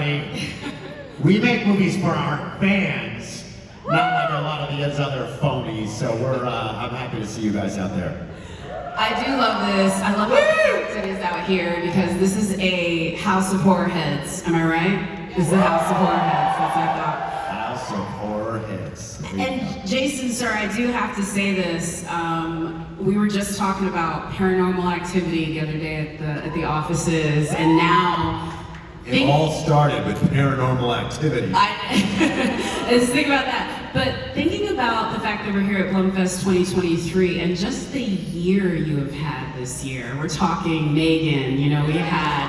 everybody. We make movies for our fans, not like a lot of these other phonies. So I'm happy to see you guys out there. I do love this. I love how packed it is out here because this is a house of horror heads. Am I right? This is a house of horror heads. That's what I thought. House of horror heads. And Jason, sir, I do have to say this. We were just talking about Paranormal Activity the other day at the offices, and now it all started with Paranormal Activity. I just think about that. But thinking about the fact that we're here at Blumfest 2023 and just the year you have had this year. We're talking Megan, you know, we had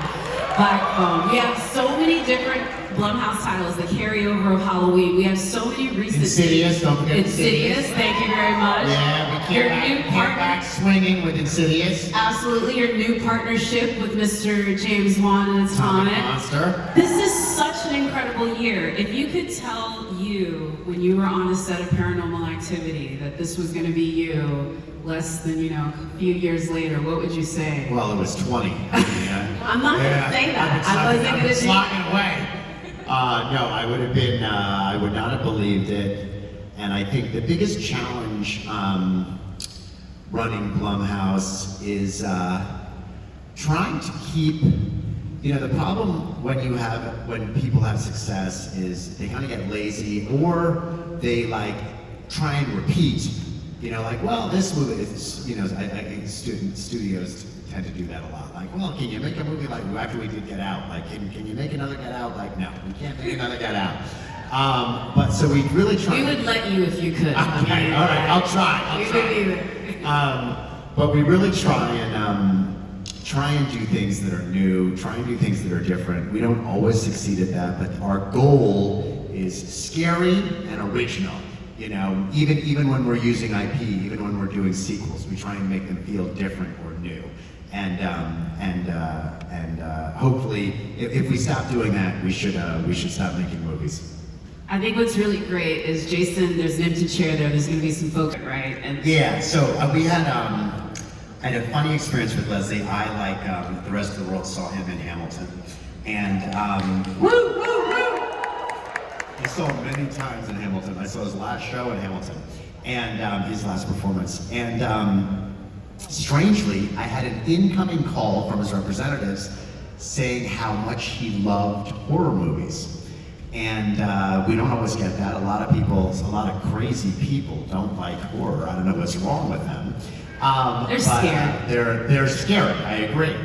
Black Phone. We have so many different Blumhouse titles, the carryover of Halloween. We have so many recent... Insidious, don't forget Insidious, thank you very much. Yeah, we came back swinging with Insidious. Absolutely, your new partnership with Mr. James Wan and Atomic Monster. This is such an incredible year. If you could tell you, when you were on the set of Paranormal Activity, that this was going to be you less than, a few years later, what would you say? Well, it was 20. I'm not going to say that. I wasn't going to slogging away. No, I would have been, I would not have believed it. And I think the biggest challenge running Blumhouse is trying to keep, the problem when people have success is they kind of get lazy or they try and repeat, well, this movie is, I think studios tend to do that a lot. Well, can you make a movie after we did Get Out? Can you make another Get Out? No, we can't make another Get Out. But so we really try. We would let you if you could. Okay, all right, I'll try. But we really try and do things that are new, try and do things that are different. We don't always succeed at that, but our goal is scary and original. Even when we're using IP, even when we're doing sequels, we try and make them feel different or new. And hopefully, if we stop doing that, we should stop making movies. I think what's really great is Jason. There's an empty chair there. There's going to be some folks, right? And yeah. So we had I had a funny experience with Leslie. I, like the rest of the world, saw him in Hamilton, and woo, woo, woo! I saw him many times in Hamilton. I saw his last show in Hamilton, and his last performance, and. Strangely, I had an incoming call from his representatives saying how much he loved horror movies. And we don't always get that. A lot of crazy people don't like horror. I don't know what's wrong with them. They're scared. They're scary, I agree.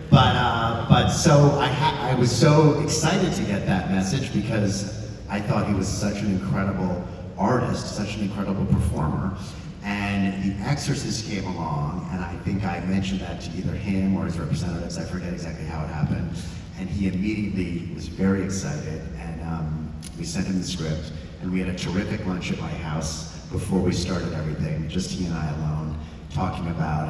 But so I was so excited to get that message because I thought he was such an incredible artist, such an incredible performer. And The Exorcist came along, and I think I mentioned that to either him or his representatives. I forget exactly how it happened. And he immediately was very excited, and we sent him the script, and we had a terrific lunch at my house before we started everything, just he and I alone, talking about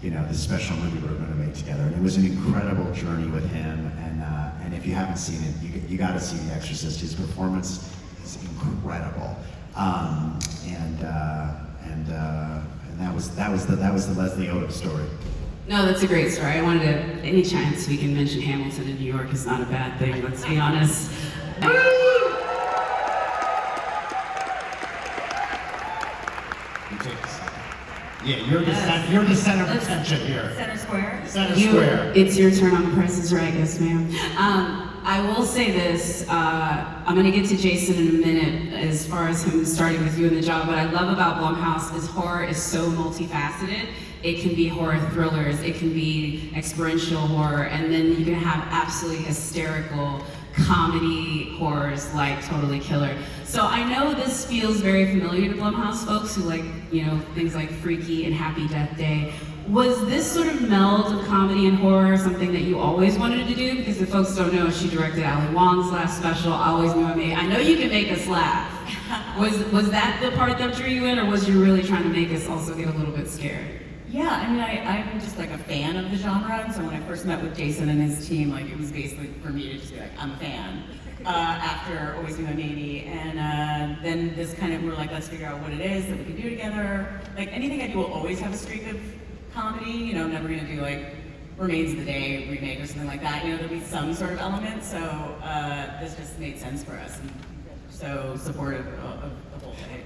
this special movie we were going to make together. And it was an incredible journey with him, and if you haven't seen it, you got to see The Exorcist. His performance is incredible. And that was the Leslie Odom story. No, that's a great story. I wanted to, any chance we can mention Hamilton in New York is not a bad thing, let's be honest. Yeah, you're the center of attention here. Center square. Center square. It's your turn on The Price is Right, yes ma'am. I will say this, I'm going to get to Jason in a minute as far as him starting with you in the job. What I love about Blumhouse is horror is so multifaceted. It can be horror thrillers, it can be experiential horror, and then you can have absolutely hysterical comedy horrors like Totally Killer. So I know this feels very familiar to Blumhouse folks who like, things like Freaky and Happy Death Day. Was this sort of meld of comedy and horror something that you always wanted to do? Because if folks don't know, she directed Ali Wong's last special, Always Knew Me. I know you can make us laugh. Was that the part that drew you in, or was you really trying to make us also get a little bit scared? Yeah, I mean, I'm just like a fan of the genre, and so when I first met with Jason and his team, it was basically for me to just be like, I'm a fan. After Always Knew My Baby, and then this kind of, we're like, let's figure out what it is that we can do together. Anything I do will always have a streak of comedy, never gonna do Remains of the Day remake or something like that. You know, there'll be some sort of element. So this just made sense for us, and so supportive of the whole thing.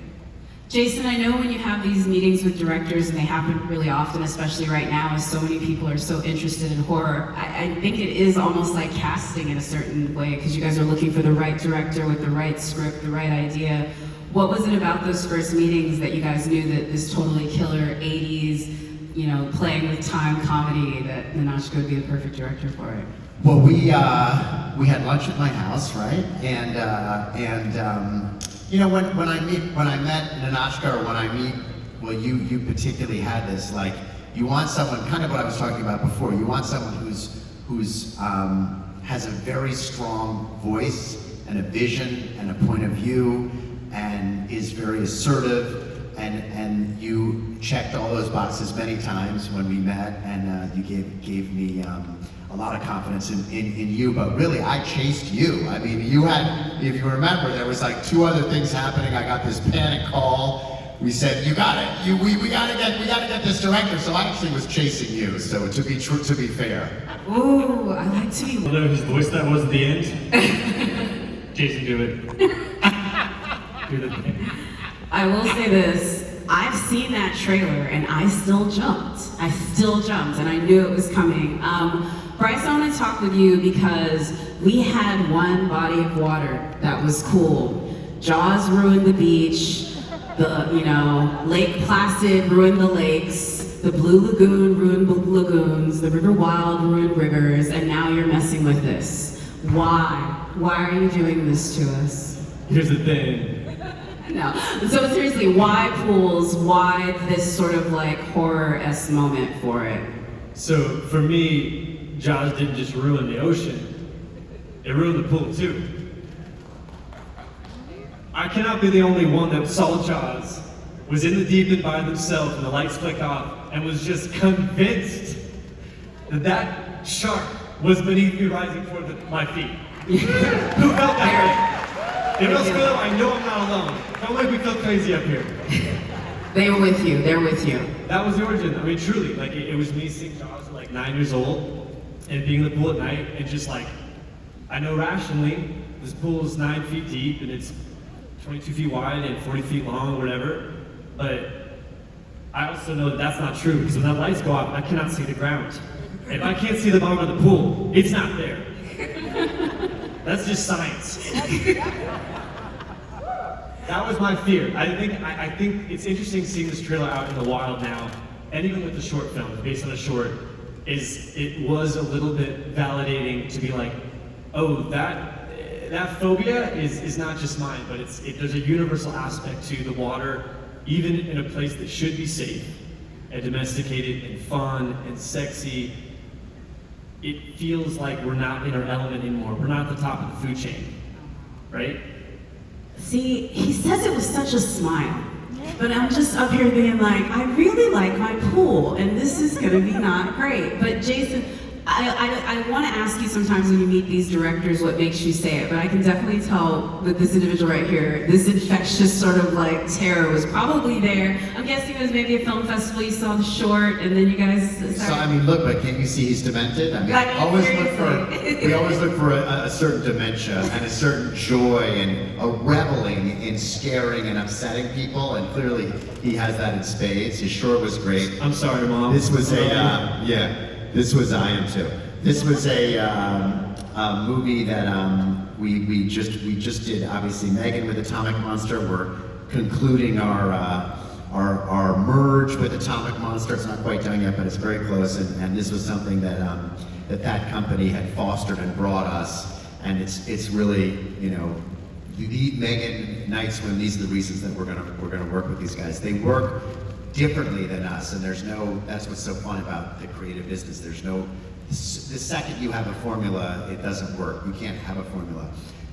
Jason, I know when you have these meetings with directors, and they happen really often, especially right now, as so many people are so interested in horror, I think it is almost like casting in a certain way, because you guys are looking for the right director with the right script, the right idea. What was it about those first meetings that you guys knew that this totally killer 80s, you know, playing with time comedy, that Ninotchka would be the perfect director for it? Well, we had lunch at my house, right? You know, when I met Ninotchka, or when I meet, well, you particularly had this, like, you want someone, kind of what I was talking about before, you want someone who's has a very strong voice and a vision and a point of view and is very assertive, and you checked all those boxes many times when we met, and you gave me a lot of confidence in you, but really I chased you. I mean, you had, if you remember, there was like 2 other things happening. I got this panic call. We said, you got it. We gotta get this director. So I actually was chasing you. So to be fair. Ooh, I like to be. Although his voice that was at the end. Jason, do it. Do the thing. I will say this, I've seen that trailer and I still jumped. And I knew it was coming. Bryce, I want to talk with you because we had one body of water that was cool. Jaws ruined the beach, Lake Placid ruined the lakes, the Blue Lagoon ruined the lagoons, the River Wild ruined rivers, and now you're messing with this. Why? Why are you doing this to us? Here's the thing. No. So seriously, why pools? Why this sort of like horror-esque moment for it? So for me, Jaws didn't just ruin the ocean, it ruined the pool too. I cannot be the only one that saw Jaws, was in the deep end by themselves and the lights flicked off, and was just convinced that that shark was beneath me rising toward my feet. Who felt that way? If else feel, I know I'm not alone. Don't make me feel crazy up here. They were with you, they're with you. That was the origin. I mean, truly, like it was me seeing Jaws at like 9 years old and being in the pool at night and just like, I know rationally, this pool is 9 feet deep and it's 22 feet wide and 40 feet long or whatever, but I also know that that's not true because when that lights go off, I cannot see the ground. If I can't see the bottom of the pool, it's not there. That's just science. That was my fear. I think it's interesting seeing this trailer out in the wild now, and even with the short film, based on a short, it was a little bit validating to be like, oh, that phobia is not just mine, but there's a universal aspect to the water, even in a place that should be safe and domesticated and fun and sexy. It feels like we're not in our element anymore. We're not at the top of the food chain, right? See, he says it with such a smile, but I'm just up here being like, I really like my pool, and this is gonna be not great. But Jason, I want to ask you sometimes when you meet these directors what makes you say it, but I can definitely tell with this individual right here, this infectious sort of like terror was probably there. I'm guessing it was maybe a film festival, you saw the short, and then you guys started... So, I mean, look, but can't you see he's demented? I mean, we always look for a certain dementia and a certain joy and a reveling in scaring and upsetting people, and clearly he has that in spades. His short was great. I'm sorry, Mom. This was This was I am too. This was a movie that we just did. Obviously, Megan with Atomic Monster. We're concluding our merge with Atomic Monster. It's not quite done yet, but it's very close. And this was something that that company had fostered and brought us. And it's really, you know, Megan Night Swim. These are the reasons that we're gonna work with these guys. They work differently than us, and that's what's so fun about the creative business. There's no, the second you have a formula, it doesn't work. You can't have a formula.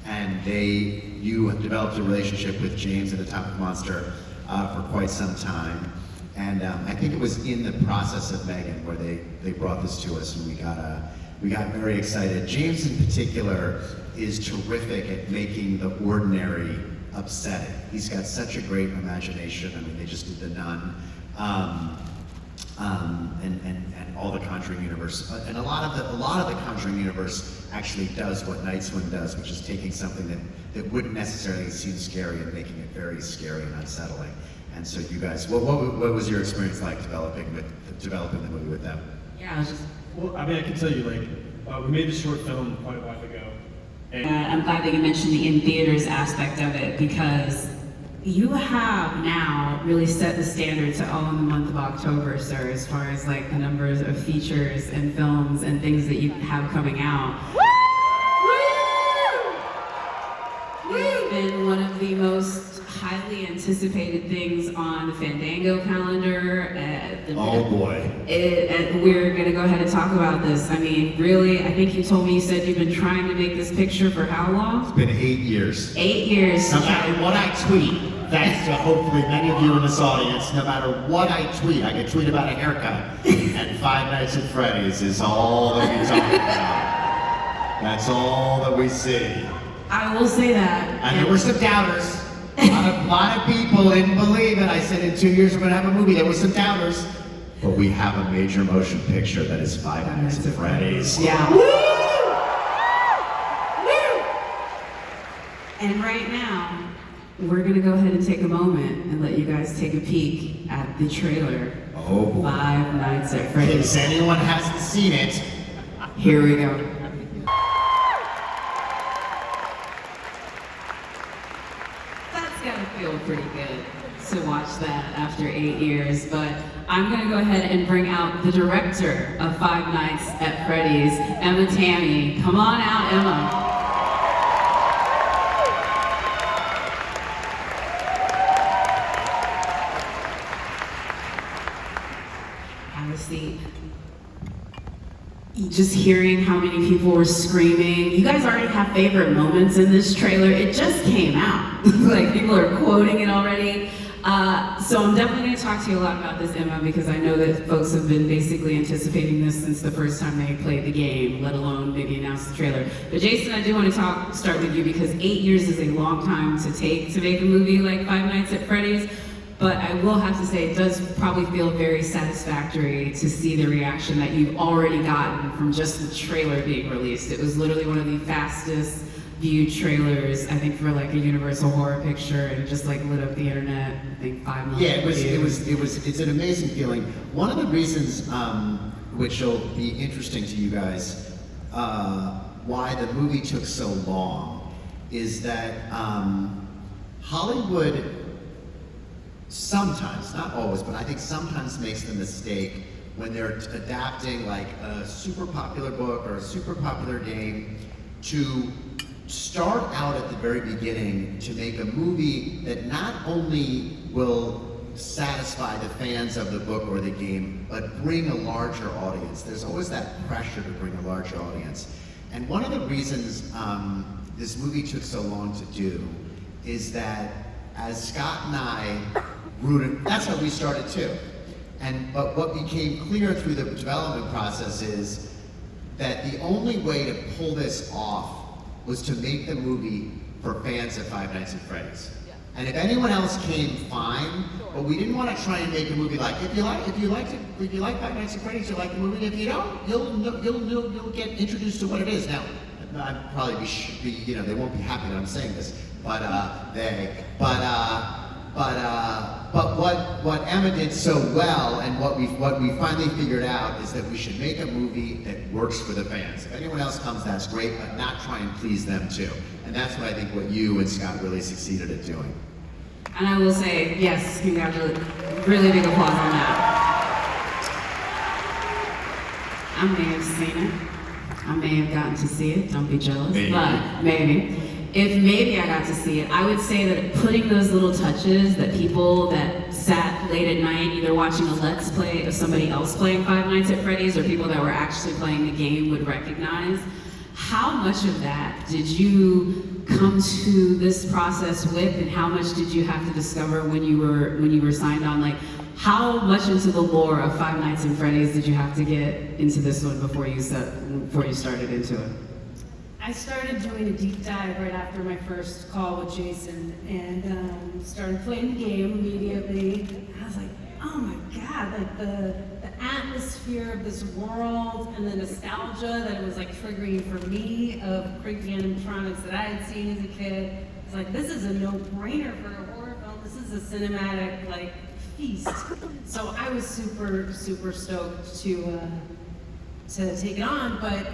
And you have developed a relationship with James at Atomic Monster for quite some time. And I think it was in the process of Megan where they brought this to us, and we got very excited. James in particular is terrific at making the ordinary upsetting. He's got such a great imagination. I mean, they just did The Nun. and all the Conjuring universe. And a lot of the Conjuring universe actually does what Night Swim does, which is taking something that wouldn't necessarily seem scary and making it very scary and unsettling. And so you guys, what was your experience like developing the movie with them? Yeah, I was just. Well, I mean, I can tell you, like, we made this short film quite a while ago. And I'm glad that you mentioned the in theaters aspect of it, because you have now really set the standard to all in the month of October, sir, as far as like the numbers of features and films and things that you have coming out. It's been one of the most highly anticipated things on the Fandango calendar. Oh boy. And we're gonna go ahead and talk about this. I mean, really, I think you told me, you said you've been trying to make this picture for how long? It's been 8 years. 8 years. No matter what I tweet, thanks to hopefully many of you in this audience, no matter what I tweet, I can tweet about a haircut, and Five Nights at Freddy's is all that we talk about. That's all that we see. I will say that. And there were some doubters. A lot of people didn't believe it. I said in 2 years we're going to have a movie. There were some doubters. But we have a major motion picture that is Five Nights at Freddy's. Yeah. And right now, we're going to go ahead and take a moment and let you guys take a peek at the trailer. Oh boy. Five Nights at In Freddy's. case anyone hasn't seen it, Here we go. That's gotta feel pretty good to watch that after 8 years, but I'm gonna go ahead and bring out the director of Five Nights at Freddy's, Emma Tammy. Come on out, Emma. Have a seat. Just hearing how many people were screaming. You guys already have favorite moments in this trailer. It just came out. Like, people are quoting it already. So I'm definitely going to talk to you a lot about this, Emma, because I know that folks have been basically anticipating this since the first time they played the game, let alone maybe announce the trailer. But Jason, I do want to start with you, because 8 years is a long time to take to make a movie like Five Nights at Freddy's. But I will have to say, it does probably feel very satisfactory to see the reaction that you've already gotten from just the trailer being released. It was literally one of the fastest viewed trailers, I think, for like a Universal horror picture, and just like lit up the internet. I think 5 million. yeah, it's an amazing feeling. One of the reasons, which will be interesting to you guys, why the movie took so long, is that Hollywood sometimes, not always, but I think sometimes makes the mistake when they're adapting like a super popular book or a super popular game to start out at the very beginning to make a movie that not only will satisfy the fans of the book or the game, but bring a larger audience. There's always that pressure to bring a larger audience. And one of the reasons this movie took so long to do is that as Scott and I rooted, that's how we started too. But what became clear through the development process is that the only way to pull this off was to make the movie for fans of Five Nights at Freddy's. And if anyone else came, fine. But we didn't want to try and make a movie like, if you like Five Nights at Freddy's, you like the movie. If you don't, you'll get introduced to what it is. Now, I'd probably be you know, they won't be happy that I'm saying this, but what Emma did so well, and what we finally figured out, is that we should make a movie that works for the fans. If anyone else comes, that's great, but not try and please them too. And that's what I think what you and Scott really succeeded at doing. And I will say, yes, congratulations. Really big applause on that. I may have seen it. I may have gotten to see it. Don't be jealous. Maybe. But maybe. If maybe I got to see it, I would say that putting those little touches that people that sat late at night either watching a Let's Play of somebody else playing Five Nights at Freddy's, or people that were actually playing the game would recognize, how much of that did you come to this process with, and how much did you have to discover when you were signed on? Like, how much into the lore of Five Nights at Freddy's did you have to get into this one before you started into it? I started doing a deep dive right after my first call with Jason, and started playing the game immediately. I was like, oh my God, like the atmosphere of this world and the nostalgia that it was like triggering for me of creepy animatronics that I had seen as a kid. It's like, this is a no-brainer for a horror film. This is a cinematic like feast. So I was super, super stoked to take it on. But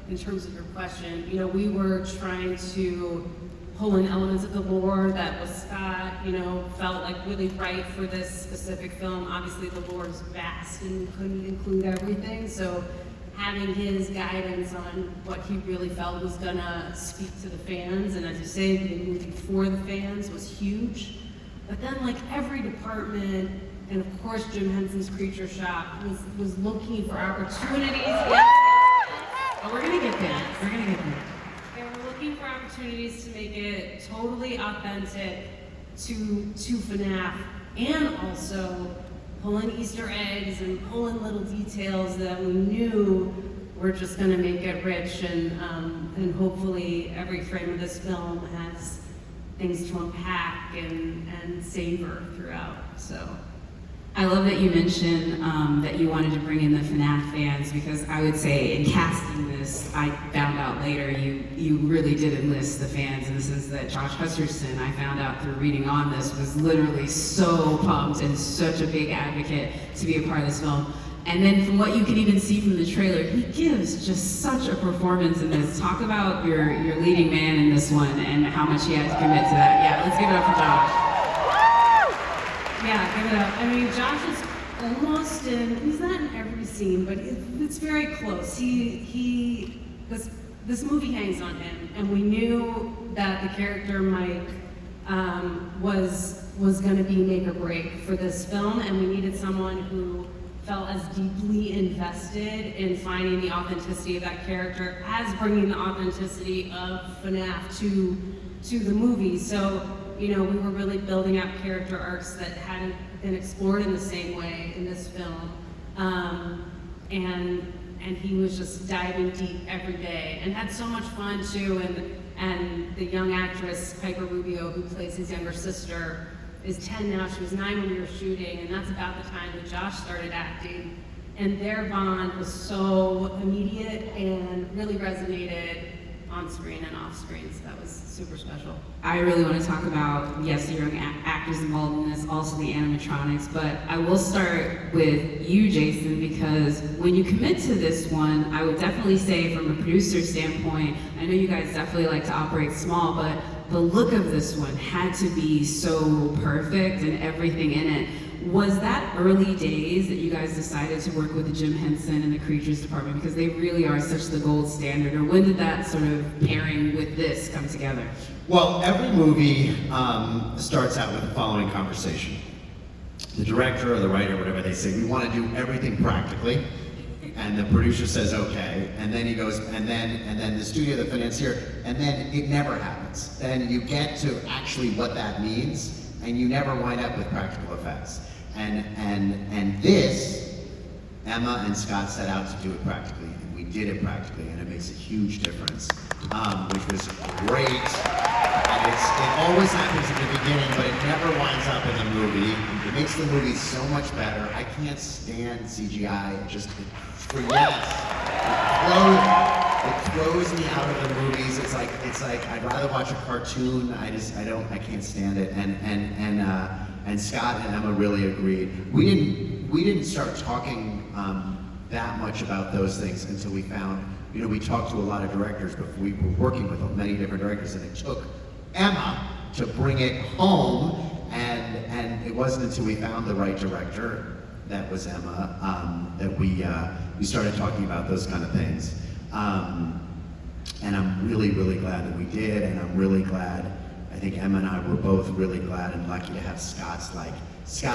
in terms of your question, you know, we were trying to pull in elements of the lore that was Scott, you know, felt like really right for this specific film. Obviously the lore is vast and couldn't include everything, so having his guidance on what he really felt was gonna speak to the fans, and as you say, the movie for the fans was huge. But then like every department, and of course Jim Henson's Creature Shop was looking for opportunities. Oh, we're gonna get there. We're gonna get there. They were looking for opportunities to make it totally authentic to FNAF, and also pulling Easter eggs and pulling little details that we knew were just going to make it rich, and hopefully every frame of this film has things to unpack and savor throughout. So. I love that you mentioned that you wanted to bring in the FNAF fans, because I would say in casting this, I found out later you really did enlist the fans in the sense that Josh Hutcherson, I found out through reading on this, was literally so pumped and such a big advocate to be a part of this film. And then from what you can even see from the trailer, he gives just such a performance in this. Talk about your leading man in this one and how much he had to commit to that. Yeah, let's give it up for Josh. Yeah, give it up. I mean, Josh is almost in, he's not in every scene, but it's very close. This movie hangs on him, and we knew that the character Mike was gonna be make or break for this film, and we needed someone who felt as deeply invested in finding the authenticity of that character as bringing the authenticity of FNAF to the movie. So, you know, we were really building out character arcs that hadn't been explored in the same way in this film. And he was just diving deep every day and had so much fun too. And the young actress, Piper Rubio, who plays his younger sister, is 10 now. She was 9 when we were shooting, and that's about the time that Josh started acting. And their bond was so immediate and really resonated on screen and off screen, so that was super special. I really want to talk about, yes, the young actors involved in this, also the animatronics, but I will start with you, Jason, because when you commit to this one, I would definitely say from a producer standpoint, I know you guys definitely like to operate small, but the look of this one had to be so perfect and everything in it. Was that early days that you guys decided to work with the Jim Henson and the Creatures department, because they really are such the gold standard, or when did that sort of pairing with this come together? Well, every movie starts out with the following conversation. The director or the writer, whatever, they say, we want to do everything practically, and the producer says okay, and then he goes, and then the studio, the financier, and then it never happens. Then you get to actually what that means, and you never wind up with practical effects. And this, Emma and Scott set out to do it practically, and we did it practically, and it makes a huge difference, which was great. And it always happens at the beginning, but it never winds up in the movie. It makes the movie so much better. I can't stand CGI. It throws me out of the movies. It's like I'd rather watch a cartoon. I can't stand it. And Scott and Emma really agreed. We didn't start talking that much about those things until we found, we talked to a lot of directors, but we were working with many different directors, and it took Emma to bring it home, and it wasn't until we found the right director, that was Emma, that we started talking about those kind of things. And I'm really, really glad that we did, and I'm really glad, I think Emma and I were both really glad and lucky to have Scott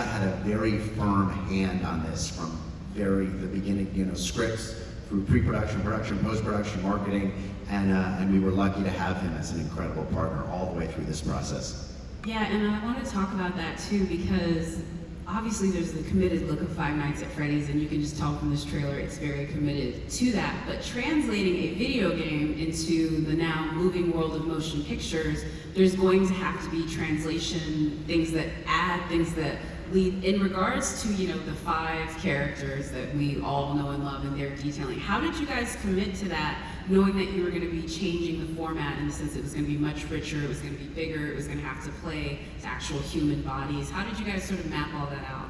had a very firm hand on this from the beginning, scripts through pre-production, production, post-production, marketing, and we were lucky to have him as an incredible partner all the way through this process. Yeah, and I want to talk about that too, because obviously there's the committed look of Five Nights at Freddy's, and you can just tell from this trailer it's very committed to that. But translating a video game into the now moving world of motion pictures, there's going to have to be translation, things that add, things that in regards to, the 5 characters that we all know and love and their detailing, how did you guys commit to that, knowing that you were going to be changing the format in the sense it was going to be much richer, it was going to be bigger, it was going to have to play to actual human bodies? How did you guys sort of map all that out?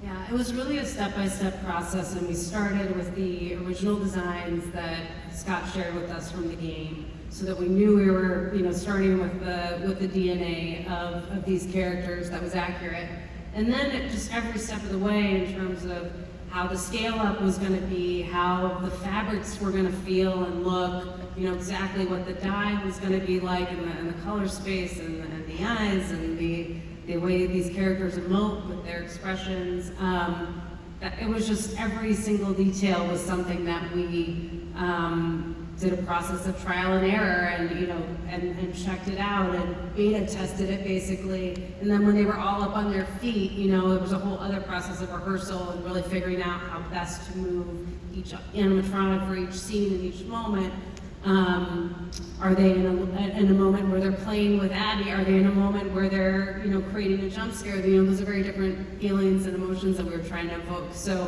Yeah, it was really a step-by-step process, and we started with the original designs that Scott shared with us from the game, so that we knew we were, starting with the DNA of these characters that was accurate. And then just every step of the way, in terms of how the scale up was going to be, how the fabrics were going to feel and look, exactly what the dye was going to be like, and the color space, and the eyes, and the way these characters emote with their expressions. It was just every single detail was something that we did a process of trial and error, and checked it out and beta tested it basically. And then when they were all up on their feet, it was a whole other process of rehearsal and really figuring out how best to move each animatronic for each scene and each moment. Are they in a moment where they're playing with Abby? Are they in a moment where they're, creating a jump scare? Those are very different feelings and emotions that we were trying to evoke. So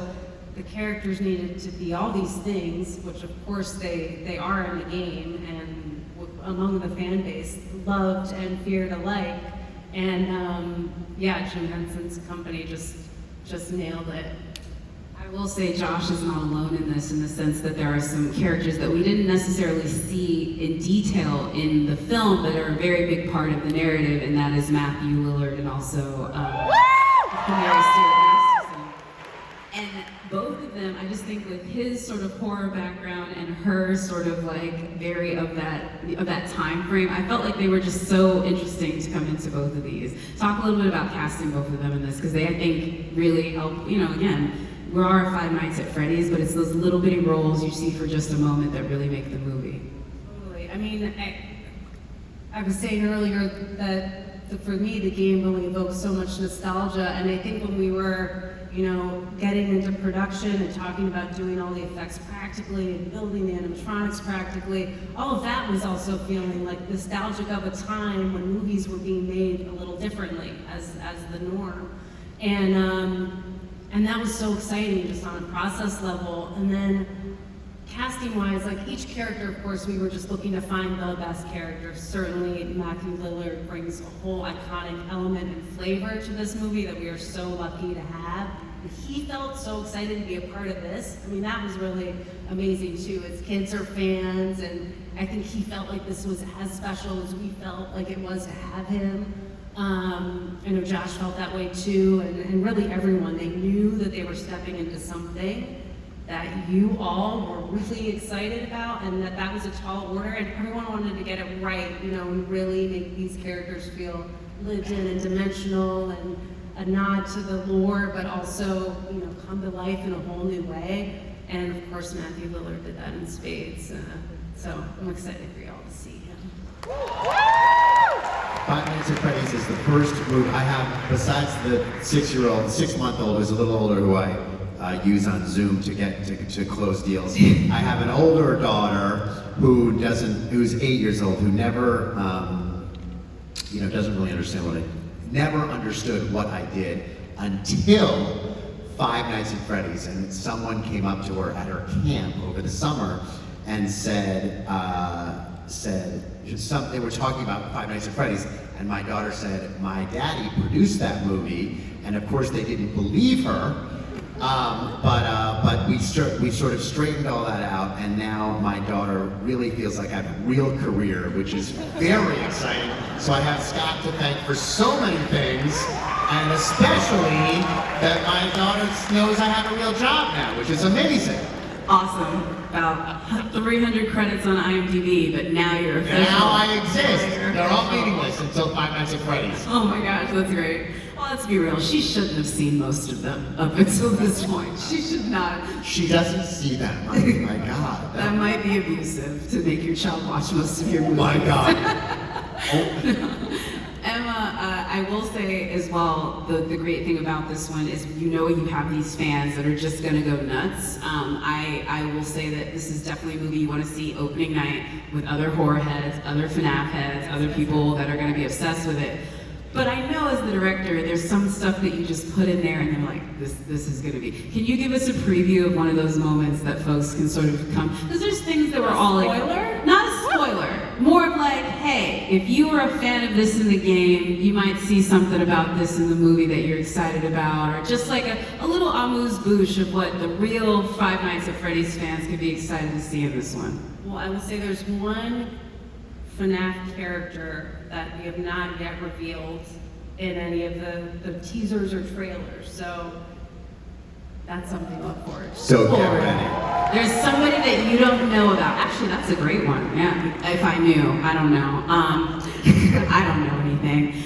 the characters needed to be all these things, which of course they are in the game and among the fan base, loved and feared alike. And Jim Henson's company just nailed it. I will say Josh is not alone in this, in the sense that there are some characters that we didn't necessarily see in detail in the film that are a very big part of the narrative, and that is Matthew Lillard and also Mary Stuart Masterson. And both of them, I just think with his sort of horror background and her sort of like very of that time frame, I felt like they were just so interesting to come into both of these. Talk a little bit about casting both of them in this, because they, I think, really help, again, we are Five Nights at Freddy's, but it's those little bitty roles you see for just a moment that really make the movie. Totally. I mean, I was saying earlier that for me, the game really evokes so much nostalgia, and I think when we were, getting into production and talking about doing all the effects practically and building the animatronics practically, all of that was also feeling like nostalgic of a time when movies were being made a little differently as the norm. And that was so exciting just on a process level. And then casting-wise, like each character, of course, we were just looking to find the best character. Certainly Matthew Lillard brings a whole iconic element and flavor to this movie that we are so lucky to have. And he felt so excited to be a part of this. I mean, that was really amazing too. His kids are fans, and I think he felt like this was as special as we felt like it was to have him. I know Josh felt that way too, and really everyone. They knew that they were stepping into something that you all were really excited about, and that was a tall order, and everyone wanted to get it right, and really make these characters feel lived in and dimensional, and a nod to the lore, but also, come to life in a whole new way. And of course, Matthew Lillard did that in spades. So I'm excited for y'all to see him. Five Nights at Freddy's is the first movie I have, besides the 6-month-old who's a little older, who I use on Zoom to get to close deals. I have an older daughter who's 8 years old, who never, doesn't really understand never understood what I did until Five Nights at Freddy's, and someone came up to her at her camp over the summer and said they were talking about Five Nights at Freddy's, and my daughter said, my daddy produced that movie, and of course they didn't believe her, but we sort of straightened all that out, and now my daughter really feels like I have a real career, which is very exciting. So I have Scott to thank for so many things, and especially that my daughter knows I have a real job now, which is amazing. Awesome. About 300 credits on IMDb, but now you're official. Now I exist. They're all meaningless until Five Nights at Freddy's. Oh my gosh, that's great. Well, let's be real. She shouldn't have seen most of them up until this point. She should not. She doesn't see them. Oh my God. That might be abusive to make your child watch most of your movies. My God. Emma, I will say as well, the great thing about this one is you have these fans that are just going to go nuts. I will say that this is definitely a movie you want to see opening night with other horror heads, other FNAF heads, other people that are going to be obsessed with it. But I know as the director, there's some stuff that you just put in there and you're like, this is gonna be. Can you give us a preview of one of those moments that folks can sort of come? Because there's things that were all like, Spoiler? not a spoiler, more of like, hey, if you were a fan of this in the game, you might see something about this in the movie that you're excited about, or just like a little amuse-bouche of what the real Five Nights at Freddy's fans could be excited to see in this one. Well, I will say there's one FNAF character that we have not yet revealed in any of the teasers or trailers, so that's something to look forward to. So get ready. There's somebody that you don't know about. Actually, that's a great one. Yeah, if I knew, I don't know. I don't know anything.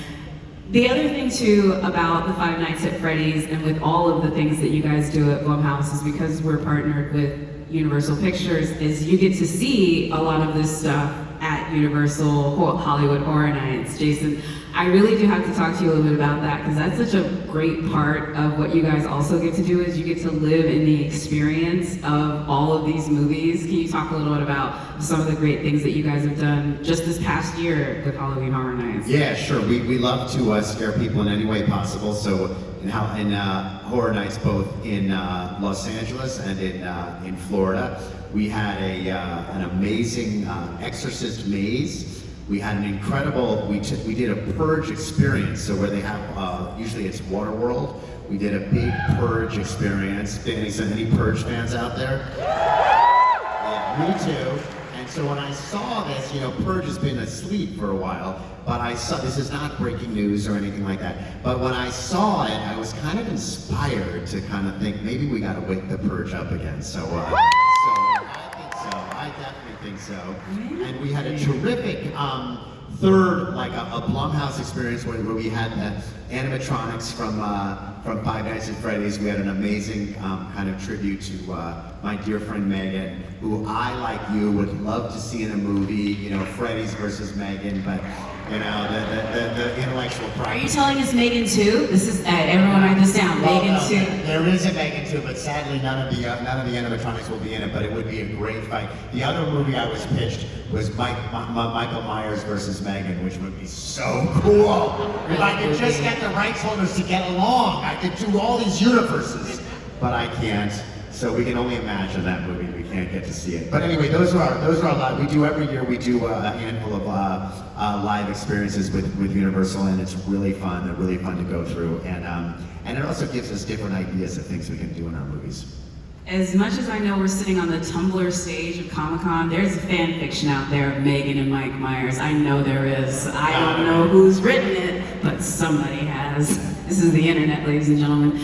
The other thing too about the Five Nights at Freddy's and with all of the things that you guys do at Blumhouse is because we're partnered with Universal Pictures is you get to see a lot of this stuff at Universal Hollywood Horror Nights. Jason, I really do have to talk to you a little bit about that because that's such a great part of what you guys also get to do is you get to live in the experience of all of these movies. Can you talk a little bit about some of the great things that you guys have done just this past year with Halloween Horror Nights? Yeah, sure. We love to scare people in any way possible. So in Horror Nights, both in Los Angeles and in Florida, we had an amazing Exorcist maze. We had an incredible, we did a purge experience, so where they have, usually it's Waterworld. We did a big purge experience. Any purge fans out there? Yeah, me too. And so when I saw this, Purge has been asleep for a while, but I saw, this is not breaking news or anything like that, but when I saw it, I was kind of inspired to kind of think, maybe we gotta wake the Purge up again. So I think so, I definitely think so. And we had a terrific third, like a Blumhouse experience where we had the animatronics from Five Nights at Freddy's. We had an amazing kind of tribute to my dear friend Megan, who I, like you, would love to see in a movie, Freddy's versus Megan, but the intellectual Are property. you telling us Megan 2? This is, everyone write this down, Megan 2. There is a Megan 2, but sadly none of the animatronics will be in it, but it would be a great fight. The other movie I was pitched was Michael Myers versus Megan, which would be so cool. If I could just get the rights holders to get along, I could do all these universes. But I can't, so we can only imagine that movie. We can't get to see it. But anyway, those are our live. We do every year. We do a handful of live experiences with Universal, and it's really fun. They're really fun to go through, and it also gives us different ideas of things we can do in our movies. As much as I know we're sitting on the Tumblr stage of Comic-Con, there's a fan fiction out there of Megan and Mike Myers. I know there is. I don't know who's written it, but somebody has. This is the internet, ladies and gentlemen.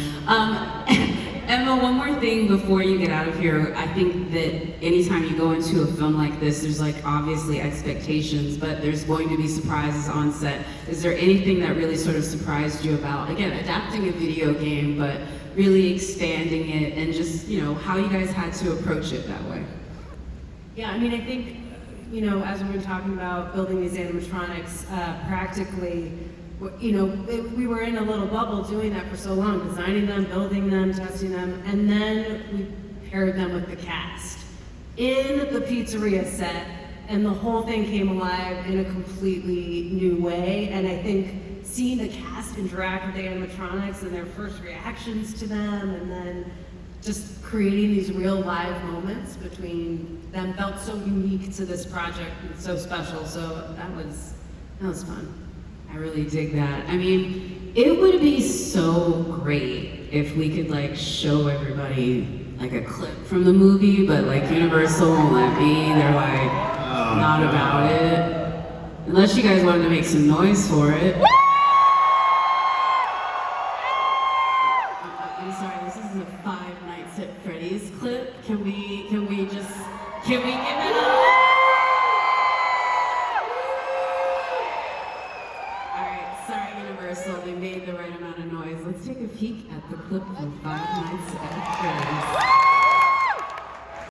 Emma, one more thing before you get out of here. I think that anytime you go into a film like this, there's obviously expectations, but there's going to be surprises on set. Is there anything that really sort of surprised you about, again, adapting a video game, but really expanding it and just, how you guys had to approach it that way? Yeah, I think, as we've been talking about building these animatronics, practically, we were in a little bubble doing that for so long, designing them, building them, testing them, and then we paired them with the cast in the pizzeria set, and the whole thing came alive in a completely new way. And I think seeing the cast interact with the animatronics and their first reactions to them, and then just creating these real live moments between them felt so unique to this project and so special. So that was fun. I really dig that. It would be so great if we could show everybody a clip from the movie, but Universal won't let me. They're not about it. Unless you guys wanted to make some noise for it. I'm sorry, this is a Five Nights at Freddy's clip. Can we give it up? They made the right amount of noise. Let's take a peek at the clip from Five Nights at Freddy's.